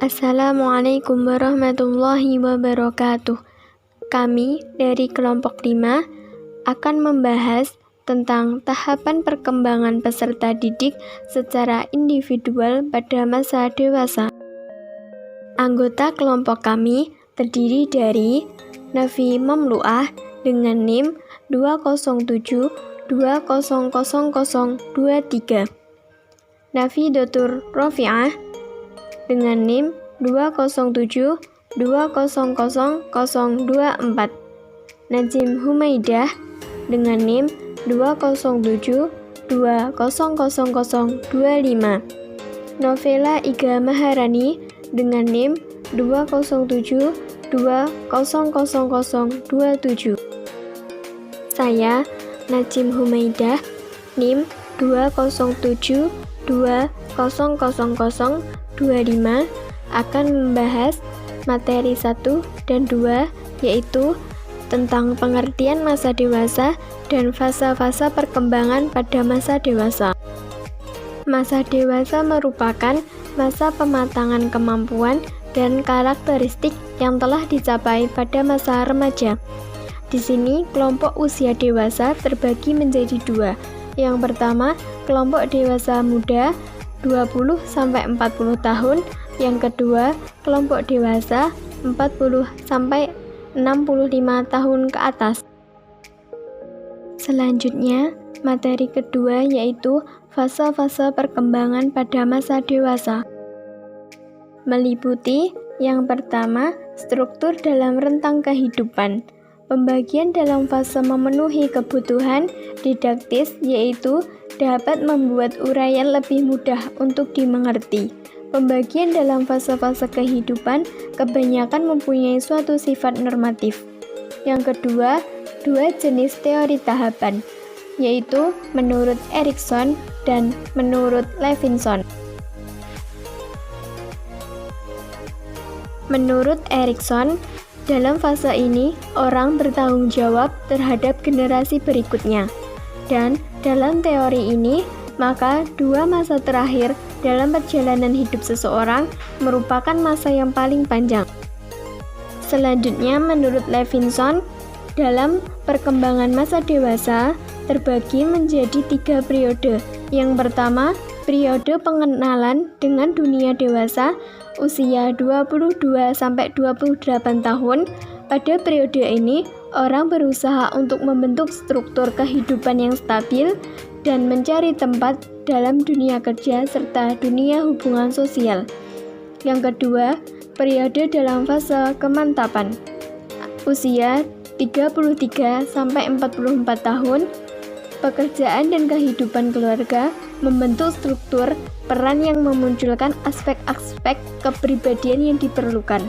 Assalamualaikum warahmatullahi wabarakatuh. Kami dari kelompok 5 akan membahas tentang tahapan perkembangan peserta didik secara individual pada masa dewasa. Anggota kelompok kami terdiri dari Nafi Mamluah dengan NIM 207200023, Nafi Dotur Rofi'ah dengan NIM 207200024, Najim Humaidah dengan NIM 207200025, Novela Iga Maharani dengan NIM 207200027. Saya Najim Humaidah, NIM 207200025, akan membahas materi 1 dan 2, yaitu tentang pengertian masa dewasa dan fase-fase perkembangan pada masa dewasa. Masa dewasa merupakan masa pematangan kemampuan dan karakteristik yang telah dicapai pada masa remaja. Di sini, kelompok usia dewasa terbagi menjadi 2. Yang pertama, kelompok dewasa muda 20-40 tahun. Yang kedua, kelompok dewasa 40-65 tahun ke atas. Selanjutnya, materi kedua yaitu fase-fase perkembangan pada masa dewasa. Meliputi yang pertama, struktur dalam rentang kehidupan. Pembagian dalam fase memenuhi kebutuhan didaktis yaitu dapat membuat uraian lebih mudah untuk dimengerti. Pembagian dalam fase-fase kehidupan kebanyakan mempunyai suatu sifat normatif. Yang kedua, 2 jenis teori tahapan, yaitu menurut Erikson dan menurut Levinson. Menurut Erikson, dalam fase ini orang bertanggung jawab terhadap generasi berikutnya. Dan dalam teori ini, maka 2 masa terakhir dalam perjalanan hidup seseorang merupakan masa yang paling panjang. Selanjutnya, menurut Levinson, dalam perkembangan masa dewasa terbagi menjadi 3 periode. Yang pertama, periode pengenalan dengan dunia dewasa usia 22-28 tahun. Pada periode ini, orang berusaha untuk membentuk struktur kehidupan yang stabil dan mencari tempat dalam dunia kerja serta dunia hubungan sosial. Yang kedua, periode dalam fase kemantapan. Usia 33-44 tahun. Pekerjaan dan kehidupan keluarga membentuk struktur peran yang memunculkan aspek-aspek kepribadian yang diperlukan.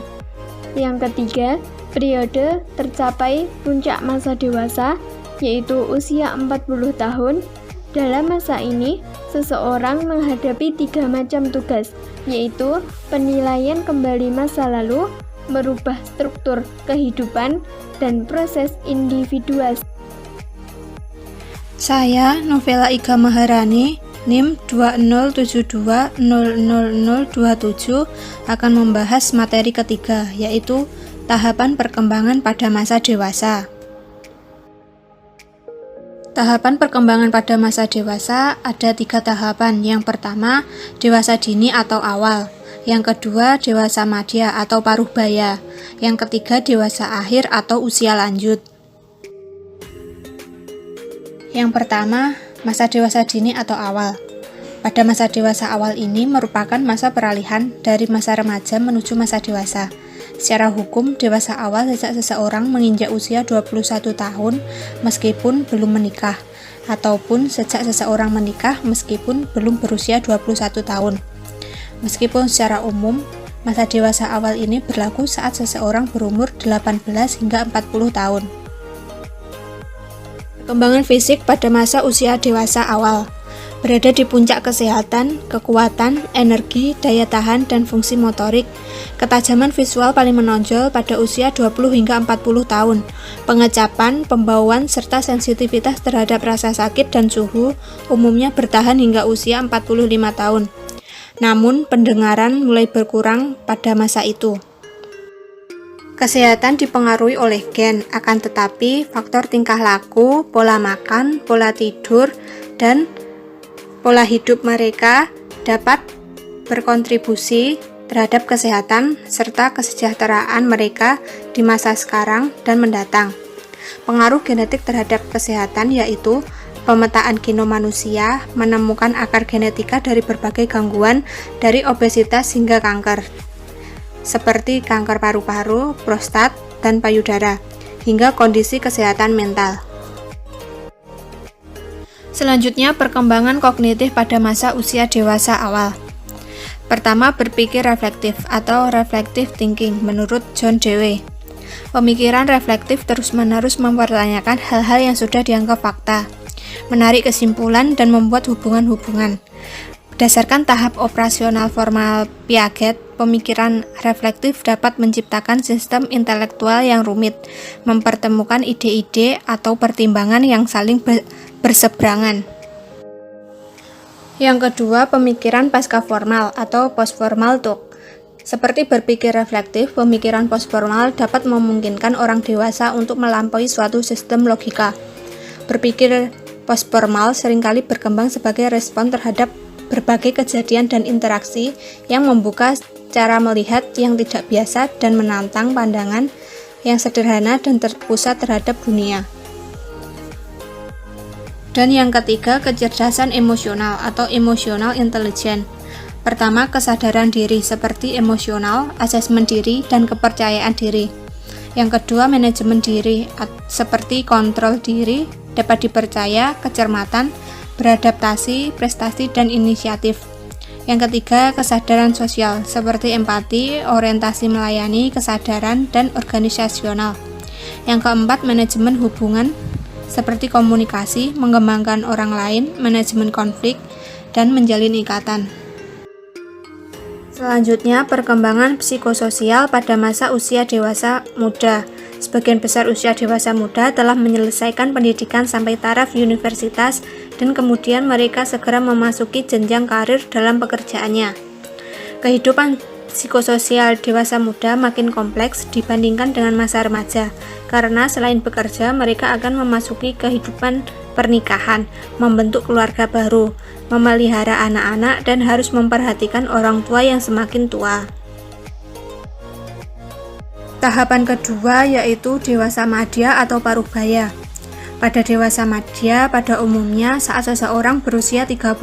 Yang ketiga, periode tercapai puncak masa dewasa, yaitu usia 40 tahun. Dalam masa ini, seseorang menghadapi 3 macam tugas, yaitu penilaian kembali masa lalu, merubah struktur kehidupan, dan proses individuasi. Saya Novela Iga Maharani, NIM 207200027, akan membahas materi ketiga, yaitu tahapan perkembangan pada masa dewasa. Tahapan perkembangan pada masa dewasa ada 3 tahapan. Yang pertama, dewasa dini atau awal. Yang kedua, dewasa madya atau paruh-baya. Yang ketiga, dewasa akhir atau usia lanjut. Yang pertama, masa dewasa dini atau awal. Pada masa dewasa awal ini merupakan masa peralihan dari masa remaja menuju masa dewasa. Secara hukum, dewasa awal sejak seseorang menginjak usia 21 tahun meskipun belum menikah, ataupun sejak seseorang menikah meskipun belum berusia 21 tahun. Meskipun secara umum, masa dewasa awal ini berlaku saat seseorang berumur 18 hingga 40 tahun. Perkembangan fisik pada masa usia dewasa awal. berada di puncak kesehatan, kekuatan, energi, daya tahan, dan fungsi motorik. Ketajaman visual paling menonjol pada usia 20 hingga 40 tahun. Pengecapan, pembauan, serta sensitivitas terhadap rasa sakit dan suhu umumnya bertahan hingga usia 45 tahun. Namun, pendengaran mulai berkurang pada masa itu. Kesehatan dipengaruhi oleh gen, akan tetapi faktor tingkah laku, pola makan, pola tidur, dan pola hidup mereka dapat berkontribusi terhadap kesehatan serta kesejahteraan mereka di masa sekarang dan mendatang. Pengaruh genetik terhadap kesehatan yaitu pemetaan genom manusia, menemukan akar genetika dari berbagai gangguan dari obesitas hingga kanker, seperti kanker paru-paru, prostat, dan payudara, hingga kondisi kesehatan mental. Selanjutnya, perkembangan kognitif pada masa usia dewasa awal. Pertama, berpikir reflektif atau reflective thinking menurut John Dewey. Pemikiran reflektif terus-menerus mempertanyakan hal-hal yang sudah dianggap fakta, menarik kesimpulan, dan membuat hubungan-hubungan. Berdasarkan tahap operasional formal Piaget, pemikiran reflektif dapat menciptakan sistem intelektual yang rumit, mempertemukan ide-ide atau pertimbangan yang saling berseberangan. Yang kedua, pemikiran pasca formal atau postformal thought. Seperti berpikir reflektif, pemikiran postformal dapat memungkinkan orang dewasa untuk melampaui suatu sistem logika. Berpikir postformal seringkali berkembang sebagai respon terhadap berbagai kejadian dan interaksi yang membuka cara melihat yang tidak biasa dan menantang pandangan yang sederhana dan terpusat terhadap dunia. Dan yang ketiga, kecerdasan emosional atau emotional intelligence. Pertama, kesadaran diri seperti emosional, asesmen diri, dan kepercayaan diri. Yang kedua, manajemen diri seperti kontrol diri, dapat dipercaya, kecermatan, beradaptasi, prestasi, dan inisiatif. Yang ketiga, kesadaran sosial seperti empati, orientasi melayani, kesadaran, dan organisasional. Yang keempat, manajemen hubungan seperti komunikasi, mengembangkan orang lain, manajemen konflik, dan menjalin ikatan. Selanjutnya, perkembangan psikososial pada masa usia dewasa muda. Sebagian besar usia dewasa muda telah menyelesaikan pendidikan sampai taraf universitas dan kemudian mereka segera memasuki jenjang karir dalam pekerjaannya. Kehidupan psikososial dewasa muda makin kompleks dibandingkan dengan masa remaja, karena selain bekerja, mereka akan memasuki kehidupan pernikahan, membentuk keluarga baru, memelihara anak-anak, dan harus memperhatikan orang tua yang semakin tua. Tahapan kedua yaitu dewasa madya atau parubaya. Pada dewasa madya, pada umumnya saat seseorang berusia 35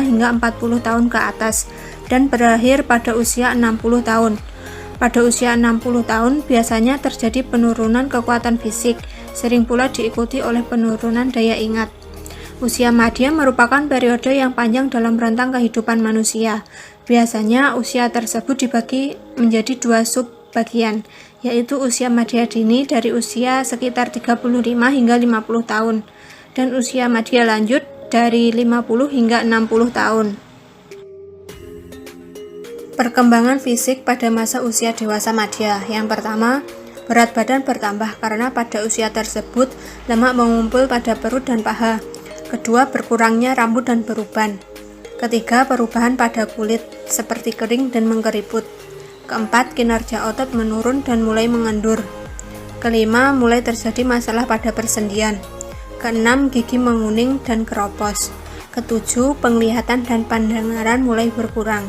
hingga 40 tahun ke atas, dan berakhir pada usia 60 tahun. Pada usia 60 tahun biasanya terjadi penurunan kekuatan fisik, sering pula diikuti oleh penurunan daya ingat. Usia madya merupakan periode yang panjang dalam rentang kehidupan manusia. Biasanya usia tersebut dibagi menjadi dua sub-bagian, yaitu usia madya dini dari usia sekitar 35 hingga 50 tahun, dan usia madya lanjut dari 50 hingga 60 tahun. Perkembangan fisik pada masa usia dewasa madya. Yang pertama, berat badan bertambah karena pada usia tersebut lemak mengumpul pada perut dan paha. Kedua, berkurangnya rambut dan beruban. Ketiga, perubahan pada kulit seperti kering dan mengkeriput. Keempat, kinerja otot menurun dan mulai mengendur. Kelima, mulai terjadi masalah pada persendian. Keenam, gigi menguning dan keropos. Ketujuh, penglihatan dan pendengaran mulai berkurang.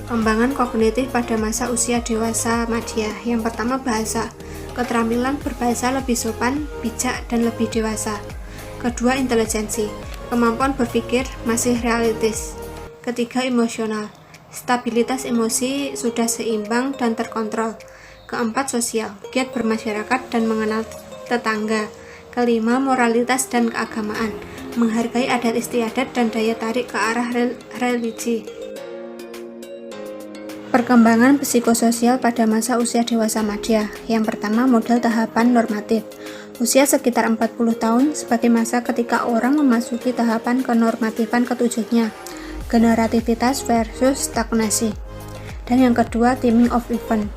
Perkembangan kognitif pada masa usia dewasa madya. Yang pertama, bahasa. Keterampilan berbahasa lebih sopan, bijak, dan lebih dewasa. Kedua, intelijensi. Kemampuan berpikir masih realistis. Ketiga, emosional. Stabilitas emosi sudah seimbang dan terkontrol. Keempat, sosial. Giat bermasyarakat dan mengenal tetangga. Kelima, moralitas dan keagamaan. Menghargai adat istiadat dan daya tarik ke arah religi. Perkembangan psikososial pada masa usia dewasa madya. Yang pertama, model tahapan normatif. Usia sekitar 40 tahun sebagai masa ketika orang memasuki tahapan kenormatifan ketujuhnya, generativitas versus stagnasi. Dan yang kedua, timing of event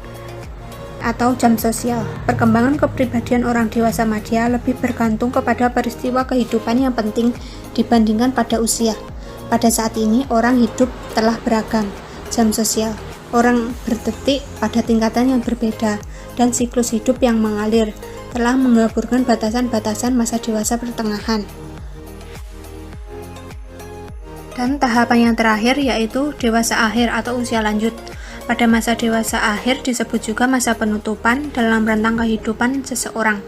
atau jam sosial. Perkembangan kepribadian orang dewasa madya lebih bergantung kepada peristiwa kehidupan yang penting dibandingkan pada usia. Pada saat ini, orang hidup telah beragam. Jam sosial, orang berdetik pada tingkatan yang berbeda, dan siklus hidup yang mengalir telah menggabungkan batasan-batasan masa dewasa pertengahan. Dan tahapan yang terakhir yaitu dewasa akhir atau usia lanjut. Pada masa dewasa akhir disebut juga masa penutupan dalam rentang kehidupan seseorang.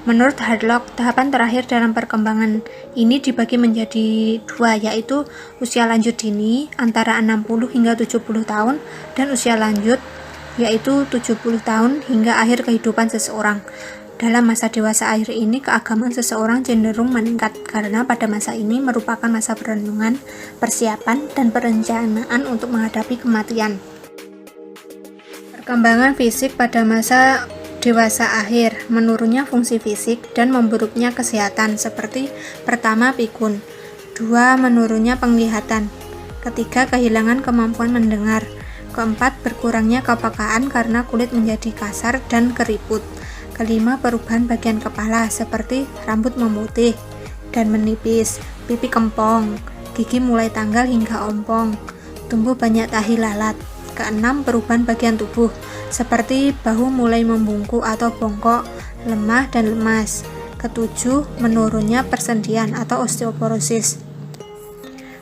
Menurut Harlock, tahapan terakhir dalam perkembangan ini dibagi menjadi dua, yaitu usia lanjut dini antara 60 hingga 70 tahun dan usia lanjut yaitu 70 tahun hingga akhir kehidupan seseorang. Dalam masa dewasa akhir ini, keagamaan seseorang cenderung meningkat karena pada masa ini merupakan masa perenungan, persiapan, dan perencanaan untuk menghadapi kematian. Perkembangan fisik pada masa dewasa akhir, menurunnya fungsi fisik dan memburuknya kesehatan seperti pertama pikun, 2 menurunnya penglihatan, ketiga kehilangan kemampuan mendengar, keempat berkurangnya kepekaan karena kulit menjadi kasar dan keriput, kelima perubahan bagian kepala seperti rambut memutih dan menipis, pipi kempong, gigi mulai tanggal hingga ompong, tumbuh banyak tahi lalat. Keenam, perubahan bagian tubuh seperti bahu mulai membungkuk atau bongkok, lemah dan lemas. Ketujuh, menurunnya persendian atau osteoporosis.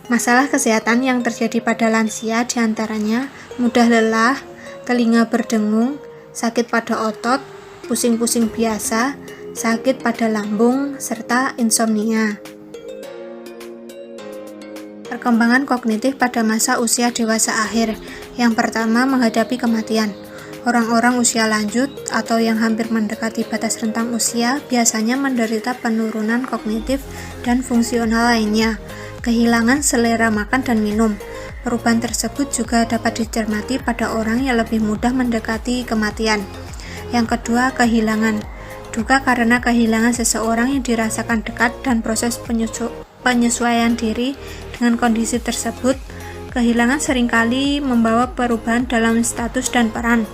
Masalah kesehatan yang terjadi pada lansia diantaranya mudah lelah, telinga berdengung, sakit pada otot, pusing-pusing biasa, sakit pada lambung, serta insomnia. Perkembangan kognitif pada masa usia dewasa akhir. Yang pertama, menghadapi kematian. Orang-orang usia lanjut atau yang hampir mendekati batas rentang usia biasanya menderita penurunan kognitif dan fungsional lainnya, kehilangan selera makan dan minum. Perubahan tersebut juga dapat dicermati pada orang yang lebih mudah mendekati kematian. Yang kedua, kehilangan. Duka karena kehilangan seseorang yang dirasakan dekat dan proses penyesuaian diri dengan kondisi tersebut. Kehilangan seringkali membawa perubahan dalam status dan peran.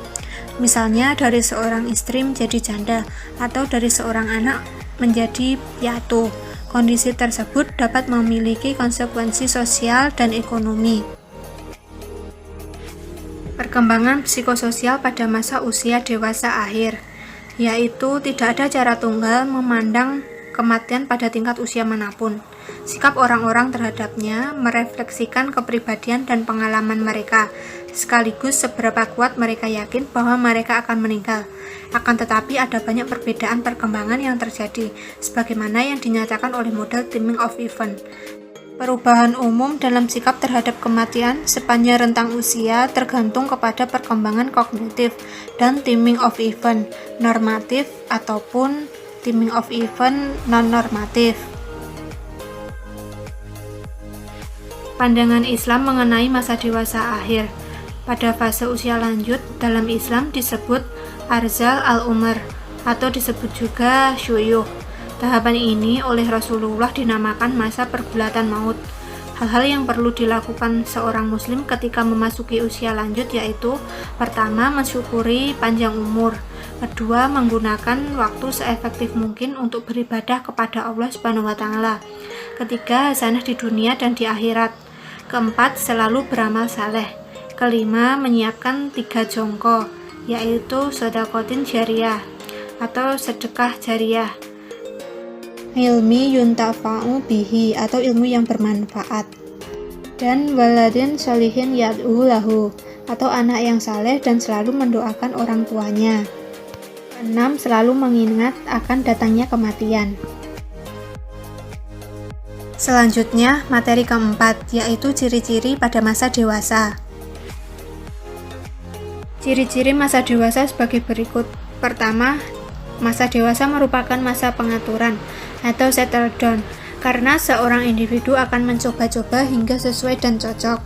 Misalnya dari seorang istri menjadi janda atau dari seorang anak menjadi piatu. Kondisi tersebut dapat memiliki konsekuensi sosial dan ekonomi. Perkembangan psikososial pada masa usia dewasa akhir, yaitu tidak ada cara tunggal memandang kematian pada tingkat usia manapun. Sikap orang-orang terhadapnya merefleksikan kepribadian dan pengalaman mereka, sekaligus seberapa kuat mereka yakin bahwa mereka akan meninggal. Akan tetapi ada banyak perbedaan perkembangan yang terjadi, sebagaimana yang dinyatakan oleh model timing of event. Perubahan umum dalam sikap terhadap kematian sepanjang rentang usia tergantung kepada perkembangan kognitif dan timing of event normatif ataupun timing of event non-normatif. Pandangan Islam mengenai masa dewasa akhir. Pada fase usia lanjut dalam Islam disebut arzal al-umar atau disebut juga syuyukh. Tahapan ini oleh Rasulullah dinamakan masa pergulatan maut. Hal-hal yang perlu dilakukan seorang muslim ketika memasuki usia lanjut yaitu pertama, mensyukuri panjang umur. Kedua, menggunakan waktu seefektif mungkin untuk beribadah kepada Allah Subhanahu wa taala. Ketiga, hasanah di dunia dan di akhirat. Keempat, selalu beramal saleh. Kelima, menyiapkan 3 jongko, yaitu sedekatin jariyah atau sedekah jariyah. Ilmi yuntafa'u bihi atau ilmu yang bermanfaat. Dan waladin sholihin yad'u lahu atau anak yang saleh dan selalu mendoakan orang tuanya. 6. Selalu mengingat akan datangnya kematian. Selanjutnya, materi keempat, yaitu ciri-ciri pada masa dewasa. Ciri-ciri masa dewasa sebagai berikut. Pertama, masa dewasa merupakan masa pengaturan atau settle down, karena seorang individu akan mencoba-coba hingga sesuai dan cocok.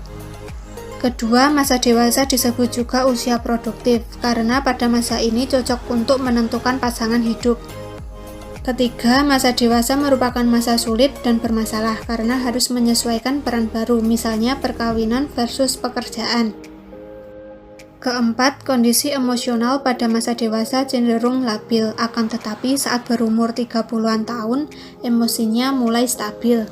Kedua, masa dewasa disebut juga usia produktif, karena pada masa ini cocok untuk menentukan pasangan hidup. Ketiga, masa dewasa merupakan masa sulit dan bermasalah karena harus menyesuaikan peran baru, misalnya perkawinan versus pekerjaan. Keempat, kondisi emosional pada masa dewasa cenderung labil, akan tetapi saat berumur 30-an tahun, emosinya mulai stabil.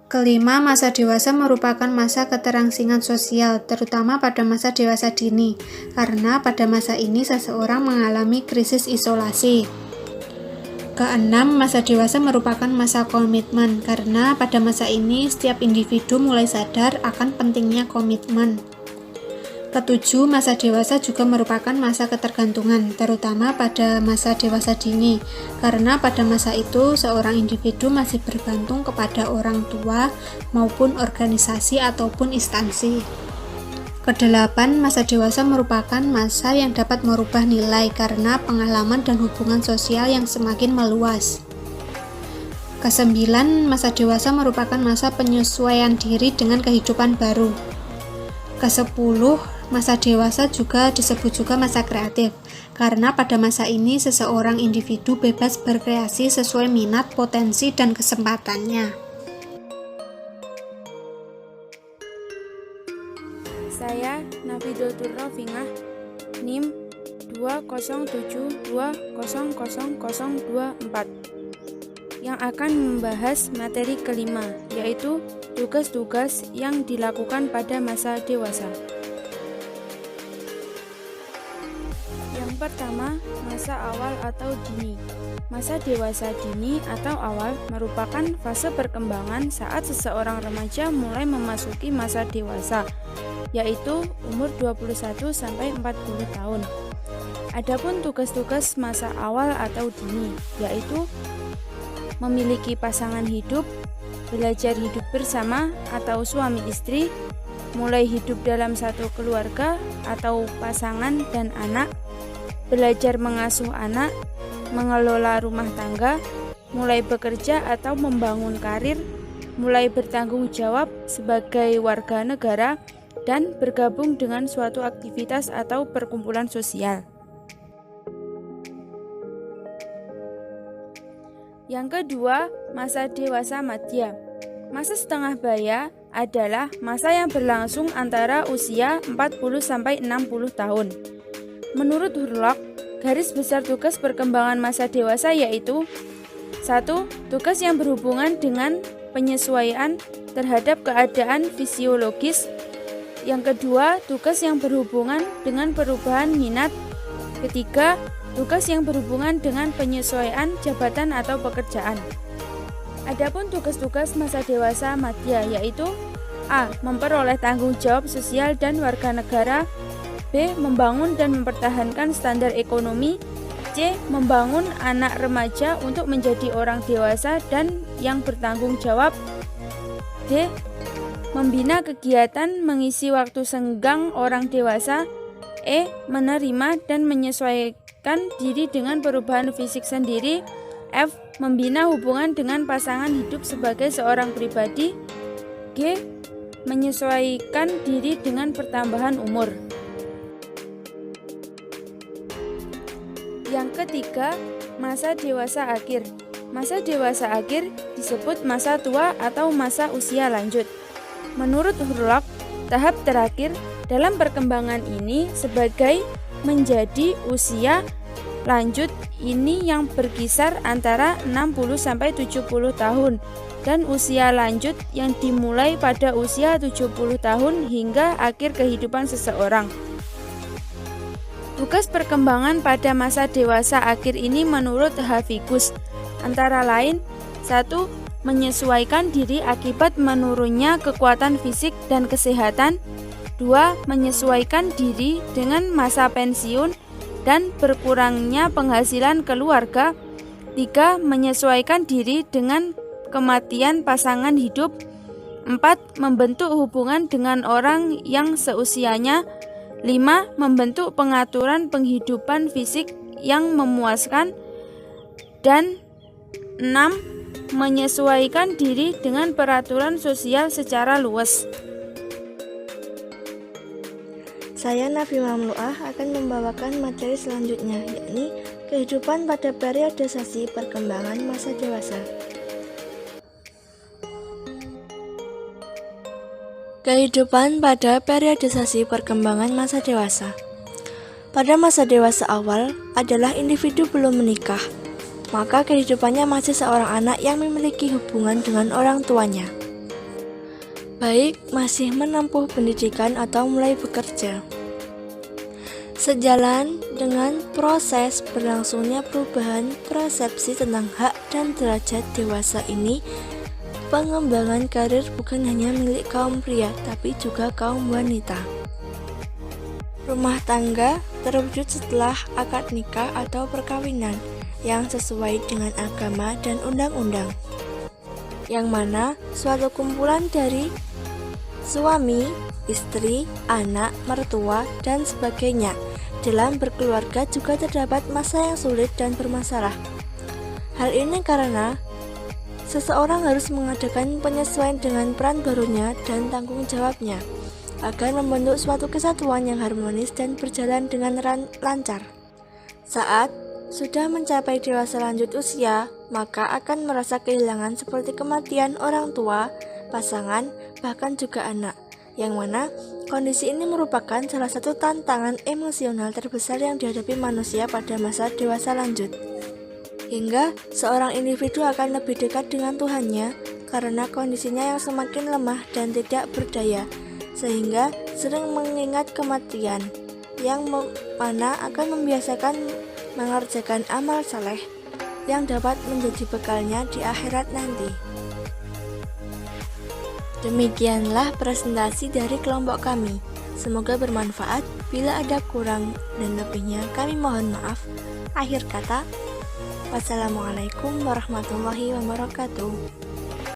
Kelima, masa dewasa merupakan masa keterangsingan sosial, terutama pada masa dewasa dini, karena pada masa ini seseorang mengalami krisis isolasi. Keenam, masa dewasa merupakan masa komitmen, karena pada masa ini setiap individu mulai sadar akan pentingnya komitmen. Ketujuh, masa dewasa juga merupakan masa ketergantungan, terutama pada masa dewasa dini, karena pada masa itu seorang individu masih bergantung kepada orang tua maupun organisasi ataupun instansi. Kedelapan, masa dewasa merupakan masa yang dapat merubah nilai karena pengalaman dan hubungan sosial yang semakin meluas. Kesembilan, masa dewasa merupakan masa penyesuaian diri dengan kehidupan baru. Kesepuluh, masa dewasa juga disebut juga masa kreatif, karena pada masa ini seseorang individu bebas berkreasi sesuai minat, potensi, dan kesempatannya. Saya Nafidatul Rofinah, NIM 207200024, yang akan membahas materi kelima, yaitu tugas-tugas yang dilakukan pada masa dewasa. Yang pertama, masa awal atau dini. Masa dewasa dini atau awal merupakan fase perkembangan saat seseorang remaja mulai memasuki masa dewasa, yaitu umur 21 sampai 40 tahun. Adapun tugas-tugas masa awal atau dini, yaitu memiliki pasangan hidup, belajar hidup bersama atau suami istri, mulai hidup dalam satu keluarga atau pasangan dan anak, belajar mengasuh anak, mengelola rumah tangga, mulai bekerja atau membangun karir, mulai bertanggung jawab sebagai warga negara, dan bergabung dengan suatu aktivitas atau perkumpulan sosial. Yang kedua, masa dewasa madya. Masa setengah baya adalah masa yang berlangsung antara usia 40-60 tahun. Menurut Hurlock, garis besar tugas perkembangan masa dewasa yaitu 1. Tugas yang berhubungan dengan penyesuaian terhadap keadaan fisiologis. Yang kedua, tugas yang berhubungan dengan perubahan minat. Ketiga, tugas yang berhubungan dengan penyesuaian jabatan atau pekerjaan. Adapun tugas-tugas masa dewasa madya yaitu A. Memperoleh tanggung jawab sosial dan warga negara. B. Membangun dan mempertahankan standar ekonomi. C. Membangun anak remaja untuk menjadi orang dewasa dan yang bertanggung jawab. D. Membina kegiatan mengisi waktu senggang orang dewasa. E. Menerima dan menyesuaikan diri dengan perubahan fisik sendiri. F. Membina hubungan dengan pasangan hidup sebagai seorang pribadi. G. Menyesuaikan diri dengan pertambahan umur. Yang ketiga, masa dewasa akhir. Masa dewasa akhir disebut masa tua atau masa usia lanjut. Menurut Hurlock, tahap terakhir dalam perkembangan ini sebagai menjadi usia lanjut ini yang berkisar antara 60-70 tahun dan usia lanjut yang dimulai pada usia 70 tahun hingga akhir kehidupan seseorang. Tugas perkembangan pada masa dewasa akhir ini menurut Hafigus antara lain 1. Menyesuaikan diri akibat menurunnya kekuatan fisik dan kesehatan. 2. Menyesuaikan diri dengan masa pensiun dan berkurangnya penghasilan keluarga. 3. Menyesuaikan diri dengan kematian pasangan hidup. 4. Membentuk hubungan dengan orang yang seusianya. 5. Membentuk pengaturan penghidupan fisik yang memuaskan. Dan 6. Menyesuaikan diri dengan peraturan sosial secara luas. Saya Nafi Mamluah akan membawakan materi selanjutnya, yakni Kehidupan pada periodisasi perkembangan masa dewasa. Kehidupan pada periodisasi perkembangan masa dewasa. Pada masa dewasa awal adalah individu belum menikah, maka kehidupannya masih seorang anak yang memiliki hubungan dengan orang tuanya, baik masih menempuh pendidikan atau mulai bekerja. Sejalan dengan proses berlangsungnya perubahan persepsi tentang hak dan derajat dewasa ini, pengembangan karir bukan hanya milik kaum pria, tapi juga kaum wanita. Rumah tangga terwujud setelah akad nikah atau perkawinan yang sesuai dengan agama dan undang-undang, yang mana suatu kumpulan dari suami, istri, anak, mertua, dan sebagainya. Dalam berkeluarga juga terdapat masa yang sulit dan bermasalah. Hal ini karena seseorang harus mengadakan penyesuaian dengan peran barunya dan tanggung jawabnya, agar membentuk suatu kesatuan yang harmonis dan berjalan dengan lancar. Saat sudah mencapai dewasa lanjut usia, maka akan merasa kehilangan seperti kematian orang tua, pasangan, bahkan juga anak, yang mana kondisi ini merupakan salah satu tantangan emosional terbesar yang dihadapi manusia pada masa dewasa lanjut. Hingga seorang individu akan lebih dekat dengan Tuhannya karena kondisinya yang semakin lemah dan tidak berdaya, sehingga sering mengingat kematian, yang mana akan membiasakan mengerjakan amal saleh yang dapat menjadi bekalnya di akhirat nanti. Demikianlah presentasi dari kelompok kami. Semoga bermanfaat. Bila ada kurang dan lebihnya, kami mohon maaf. Akhir kata, wassalamualaikum warahmatullahi wabarakatuh.